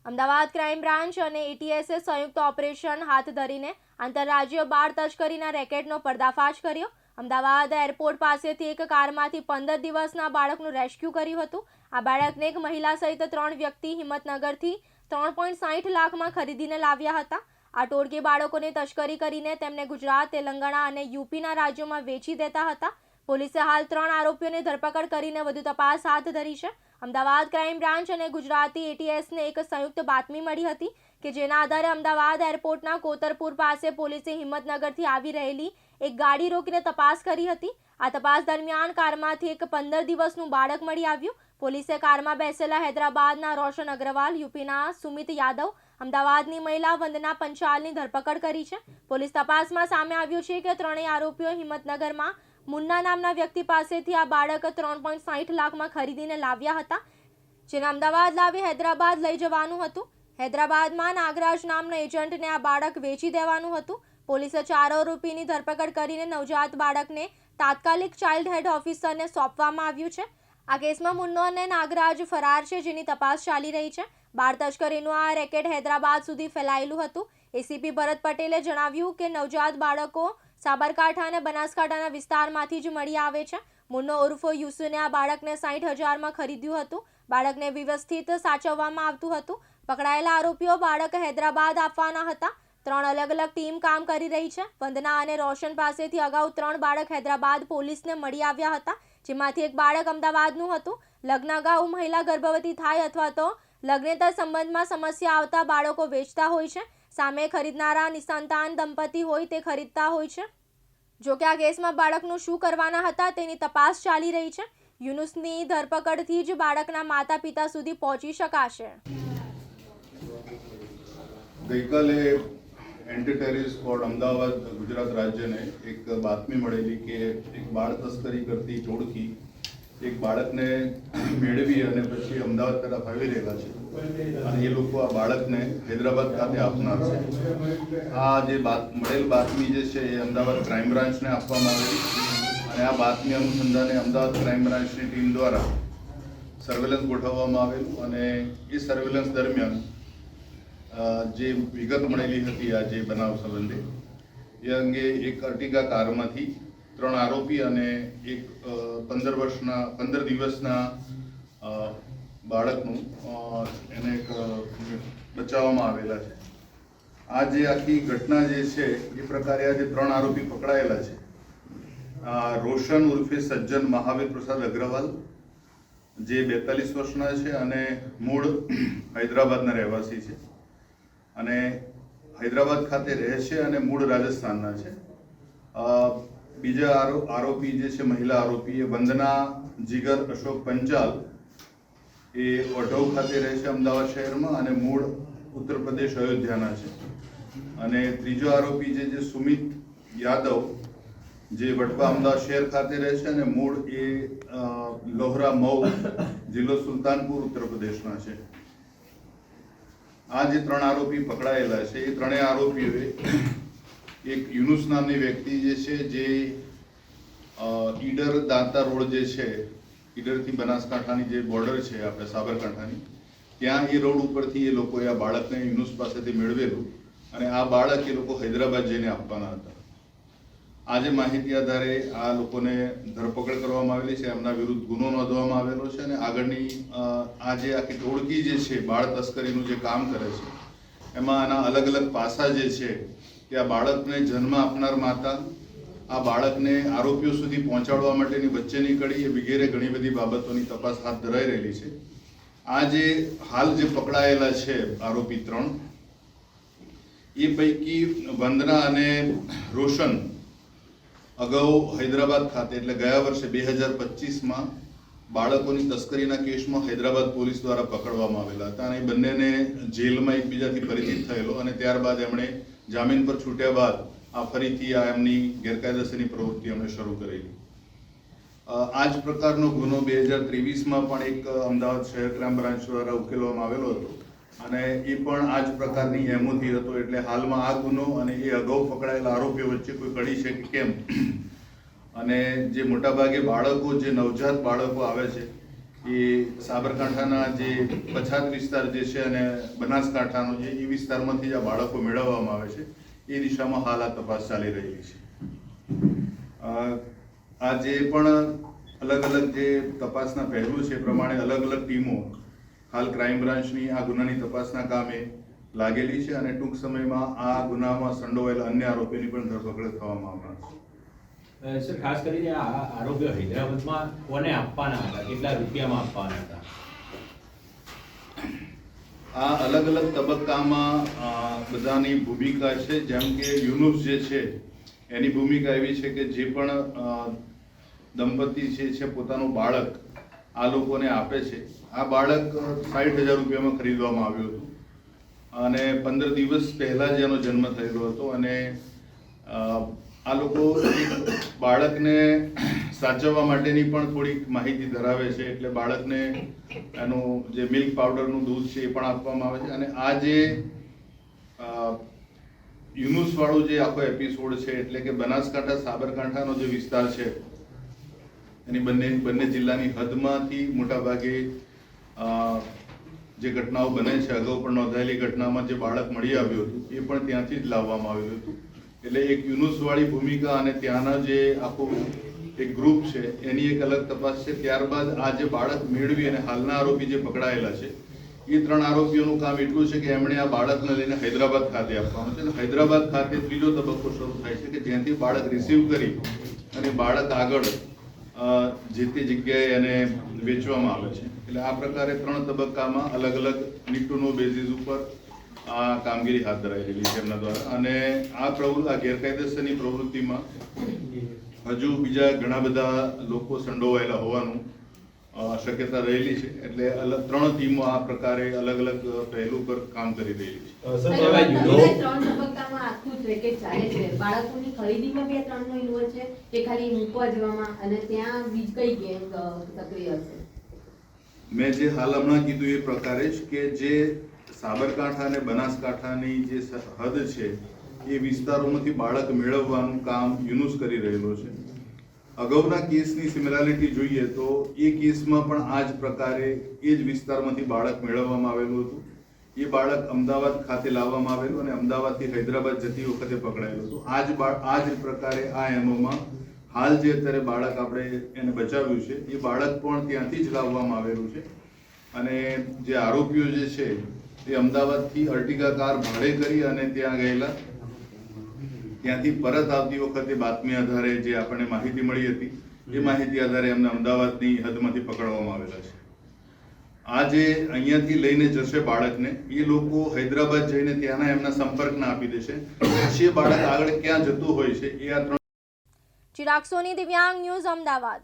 Ahmedabad crime branch અને એટીએસે સંયુક્ત operation હાથ ધરીને આંતરરાજ્ય બાળ તસ્કરીના રેકેટનો પર્દાફાશ કર્યો। અમદાવાદ એરપોર્ટ પાસેથી એક કારમાંથી 15 દિવસના બાળકનું રેસ્ક્યુ કર્યું હતું। આ બાળકને એક મહિલા સહિત 3 વ્યક્તિ હિંમતનગરથી 3.60 લાખમાં ખરીદીને લાવ્યા હતા। આ ટોળકી બાળકોની તસ્કરી કરીને તેમને ગુજરાત, તેલંગાણા અને યુપીના રાજ્યોમાં વેચી દેતા હતા। પોલીસે હાલ 3 આરોપીઓની ધરપકડ કરીને વધુ તપાસ હાથ ધરી છે। અમદાવાદ ક્રાઇમ બ્રાન્ચ અને ગુજરાતી એટીએસને એક સંયુક્ત બાતમી મળી હતી કે જેના આધારે અમદાવાદ એરપોર્ટના કોતરપુર પાસે પોલીસે હિંમતનગરથી આવી રહેલી એક ગાડી રોકીને તપાસ કરી હતી। આ તપાસ દરમિયાન કારમાંથી એક 15 દિવસનું બાળક મળી આવ્યું। પોલીસે કારમાં બેસેલા હૈદરાબાદના રોશન અગ્રવાલ, યુપીના સુમિત યાદવ, અમદાવાદની મહિલા વંદના પંચાલની ધરપકડ કરી છે। પોલીસ તપાસમાં સામે આવ્યું છે કે ત્રણેય આરોપીઓ હિંમતનગરમાં મુન્ના નામના વ્યક્તિ પાસેથી આ બાળક 3.60 લાખમાં ખરીદીને લાવ્યા હતા, જેને અમદાવાદ લાવી હૈદરાબાદ લઈ જવાનું હતું। હૈદરાબાદમાં નાગરાજ નામના એજન્ટને આ બાળક વેચી દેવાનું હતું। પોલીસે 4 આરોપીની ધરપકડ કરીને નવજાત બાળકને તાત્કાલિક ચાઇલ્ડ હેડ ઓફિસરને સોંપવામાં આવ્યું છે। આ કેસમાં મુન્નો અને નાગરાજ ફરાર છે, જેની તપાસ ચાલી રહી છે। બાળ તસ્કરીનું આ રેકેટ હૈદરાબાદ સુધી ફેલાયેલું હતું। એસીપી ભરત પટેલે જણાવ્યું કે નવજાત બાળકો સાબરકાંઠા અને બનાસકાંઠાના વિસ્તારમાંથી જ મળી આવે છે। મુન્નો ઉર્ફો યુસુને આ બાળકને 60,000માં ખરીદ્યું હતું। બાળકને વ્યવસ્થિત સાચવવામાં આવતું હતું। પકડાયેલા આરોપીઓ બાળક હૈદરાબાદ આપવાના હતા। 3 અલગ અલગ ટીમ કામ કરી રહી છે। વંદના અને રોશન પાસેથી અગાઉ 3 બાળક હૈદરાબાદ પોલીસને મળી આવ્યા હતા, જેમાંથી એક બાળક અમદાવાદનું હતું। લગ્ન અગાઉ મહિલા ગર્ભવતી થાય અથવા તો લગ્નેતર સંબંધમાં સમસ્યા આવતા બાળકો વેચતા હોય છે। સામે ખરીદનારા નિસંતાન દંપતી હોય તે ખરીદતા હોય છે। જોકે આ કેસમાં બાળકનું શું કરવાના હતા તેની તપાસ ચાલી રહી છે। યુનુસની ધરપકડથી જ બાળકના માતા પિતા સુધી પહોંચી શકાશે। ગઈકાલે anti terrorist squad Ahmedabad Gujarat રાજ્યને એક બાતમી મળેલી કે એક બાળ તસ્કરી કરતી ટોળકી એક બાળકને મેળવી અને પછી અમદાવાદ તરફ આવી રહેલા છે અને એ લોકો આ બાળકને હૈદરાબાદ ખાતે આપનાર છે। આ જે મળેલ બાતમી જે છે એ અમદાવાદ ક્રાઇમ બ્રાન્ચને આપવામાં આવેલી અને આ બાતમી અનુસંધાને અમદાવાદ ક્રાઇમ બ્રાન્ચની ટીમ દ્વારા સર્વેલન્સ ગોઠવવામાં આવેલું અને એ સર્વેલન્સ દરમિયાન જે વિગત મળેલી હતી આ જે બનાવ સંબંધે એ અંગે એક અર્ટિગા કારમાંથી 3 આરોપી અને એક 15 દિવસના બાળકનું એને બચાવવામાં આવેલા છે। આ જે આખી ઘટના જે છે એ પ્રકારે આ જે 3 આરોપી પકડાયેલા છે, રોશન ઉર્ફે સજ્જન મહાવીર પ્રસાદ અગ્રવાલ જે 42 વર્ષના છે અને મૂળ હૈદરાબાદના રહેવાસી છે અને હૈદરાબાદ ખાતે રહે છે અને મૂળ રાજસ્થાનના છે। બીજા આરોપી જે છે મહિલા આરોપી એ વંદના જીગર અશોક પંચાલ એ વઢૌ ખાતે રહે છે અમદાવાદ શહેરમાં અને મૂળ ઉત્તર પ્રદેશ અયોધ્યાના છે અને ત્રીજો આરોપી જે સુમિત યાદવ જે વડવા અમદાવાદ શહેર ખાતે રહે છે અને મૂળ એ લોહરા મઉ જિલ્લો સુલતાનપુર ઉત્તર પ્રદેશના છે। આ જે 3 આરોપી પકડાયેલા છે એ 3 આરોપીઓએ એક યુનુસ નામની વ્યક્તિ જે છે જે ઈડર દાંતા રોડ જે છે, ઈડરથી બનાસકાંઠાની જે બોર્ડર છે આપણે સાબરકાંઠાની, ત્યાં એ રોડ ઉપરથી એ લોકોએ આ બાળકને યુનુસ પાસેથી મેળવેલું અને આ બાળક એ લોકો હૈદરાબાદ જઈને આપવાના હતા। આજે માહિતી આધારે આ લોકોને ધરપકડ કરવામાં આવેલી છે, એમના વિરુદ્ધ ગુનો નોંધવામાં આવેલો છે અને આગળની આ જે આખી ટોળકી જે છે બાળ તસ્કરીનું જે કામ કરે છે એમાં આના અલગ અલગ પાસા જે છે કે આ બાળકને જન્મ આપનાર માતા, આ બાળકને આરોપીઓ સુધી પહોંચાડવા માટેની વચ્ચેની કડી એ વગેરે ઘણી બધી બાબતોની તપાસ હાથ ધરાઈ રહેલી છે। આ જે હાલ જે પકડાયેલા છે આરોપી 3 એ પૈકી વંદના અને રોશન અગાઉ હૈદરાબાદ ખાતે એટલે ગયા વર્ષે 2025માં બાળકોની તસ્કરીના કેસમાં હૈદરાબાદ પોલીસ દ્વારા પકડવામાં આવેલા હતા અને એ બંનેને જેલમાં એકબીજાથી પરિચિત થયેલો અને ત્યારબાદ એમણે જામીન પર છૂટ્યા બાદ આ ફરીથી આ એમની ગેરકાયદેસરની પ્રવૃત્તિ એમણે શરૂ કરેલી। આ જ પ્રકારનો ગુનો 2023માં પણ એક અમદાવાદ શહેર ક્રાઇમ બ્રાન્ચ દ્વારા ઉકેલવામાં આવેલો હતો અને એ પણ આ જ પ્રકારની હેમોથી હતો। એટલે હાલમાં આ ગુનો અને એ અગાઉ પકડાયેલા આરોપીઓ વચ્ચે કોઈ કડી છે કે કેમ અને જે મોટાભાગે બાળકો જે નવજાત બાળકો આવે છે એ સાબરકાંઠાના જે પછાત વિસ્તાર જે છે અને બનાસકાંઠાનો જે એ વિસ્તારમાંથી જ આ બાળકો મેળવવામાં આવે છે એ દિશામાં હાલ આ તપાસ ચાલી રહેલી છે. આ જે પણ અલગ અલગ જે તપાસના પહેલું છે એ પ્રમાણે અલગ અલગ ટીમો હાલ ક્રાઇમ બ્રાન્ચની આ ગુનાની તપાસના કામે લાગેલી છે અને ટૂંક સમયમાં આ ગુનામાં સંડોવાયેલા અન્ય આરોપીની પણ ધરપકડ થવામાં આવનાર છે. સર, ખાસ કરીને આ આરોપીઓ હૈદરાબાદમાં કોને આપવાના હતા, કેટલા રૂપિયામાં આપવાના હતા? આ અલગ અલગ તબક્કામાં બધાની ભૂમિકા છે. જેમ કે યુનુસ જે છે એની ભૂમિકા એવી છે કે જે પણ દંપતી છે પોતાનું બાળક આ લોકોને આપે છે. આ બાળક 60,000 રૂપિયામાં ખરીદવામાં આવ્યું હતું અને 15 દિવસ પહેલા જ એનો જન્મ થયેલો હતો અને આ લોકો બાળકને સાચવવા માટેની પણ થોડીક માહિતી ધરાવે છે. એટલે બાળકને એનું જે મિલ્ક પાવડરનું દૂધ છે એ પણ આપવામાં આવે છે. અને આ જે યુનુસ વાળો જે આખો એપિસોડ છે એટલે કે બનાસકાંઠા સાબરકાંઠાનો જે વિસ્તાર છે એની બંને જિલ્લાની હદમાંથી મોટાભાગે જે ઘટનાઓ બને છે, અગાઉ પણ નોંધાયેલી ઘટનામાં જે બાળક મળી આવ્યું હતું એ પણ ત્યાંથી જ લાવવામાં આવ્યું હતું. એટલે એક યુનુસવાળી ભૂમિકા અને ત્યાંના જે આખું એક ગ્રુપ છે એની એક અલગ તપાસ છે. ત્યારબાદ આ જે બાળક મેળવી અને હાલના આરોપી જે પકડાયેલા છે એ 3 આરોપીઓનું કામ એટલું છે કે એમણે આ બાળકને લઈને હૈદરાબાદ ખાતે આપવાનું છે અને હૈદરાબાદ ખાતે ત્રીજો તબક્કો શરૂ થાય છે કે જ્યાંથી બાળક રિસીવ કરી અને બાળક આગળ જે તે જગ્યાએ એને વેચવામાં આવે છે. એટલે આ પ્રકારે 3 તબક્કામાં અલગ અલગ નીડ ટુ નો બેઝિસ ઉપર આ કામગીરી હાથ ધરાયેલી છે એમના દ્વારા. અને આ ગેરકાયદેસરની પ્રવૃત્તિમાં હજુ બીજા ઘણા બધા લોકો સંડોવાયેલા હોવાનું શક્યતા રહેલી છે. એટલે 3 ટીમો આ પ્રકારે અલગ અલગ પહેલું પર કામ કરી રહેલી છે. સર, 3 તબક્કામાં આખું રેકેટ ચાલે છે. બાળકોની ખરીદીમાં બે 3નો ઇન્વોલ્વ છે કે ખાલી મૂકવા જવામાં, અને ત્યાં બીજ કઈ ગેંગ સક્રિય હશે? મેં જે હાલ હમણાં કીધું એ પ્રકારે જ કે જે સાબરકાંઠા અને બનાસકાંઠાની જે હદ છે એ વિસ્તારોમાંથી બાળક મેળવવાનું કામ યુનુસ કરી રહેલો છે. અગાઉના કેસની સિમિલારિટી જોઈએ તો એ કેસમાં પણ આ જ પ્રકારે એ જ વિસ્તારમાંથી બાળક મેળવવામાં આવેલું હતું. એ બાળક અમદાવાદ ખાતે લાવવામાં આવેલું અને અમદાવાદથી હૈદરાબાદ જતી વખતે પકડાયેલું હતું. આ જ પ્રકારે આ એમોમાં હાલ જે અત્યારે બાળક આપણે એને બચાવ્યું છે એ બાળક પણ ત્યાંથી જ લાવવામાં આવેલું છે. અને જે આરોપીઓ જે છે એ અમદાવાદથી અર્ટિગા કાર ભાડે કરી અને ત્યાં ગયેલા. ત્યાંથી પરત આવતી વખતે બાતમી આધારે જે આપણને માહિતી મળી હતી એ માહિતી આધારે એમને અમદાવાદની હદમાંથી પકડવામાં આવેલા છે. આ જે અહીંયાથી લઈને જશે બાળકને એ લોકો હૈદરાબાદ જઈને ત્યાંના એમના સંપર્કના આપી દેશે. પછી એ બાળક આગળ ક્યાં જતું હોય છે એ આ 3 ચિરાગ સોની, દિવ્યાંગ ન્યૂઝ, અમદાવાદ.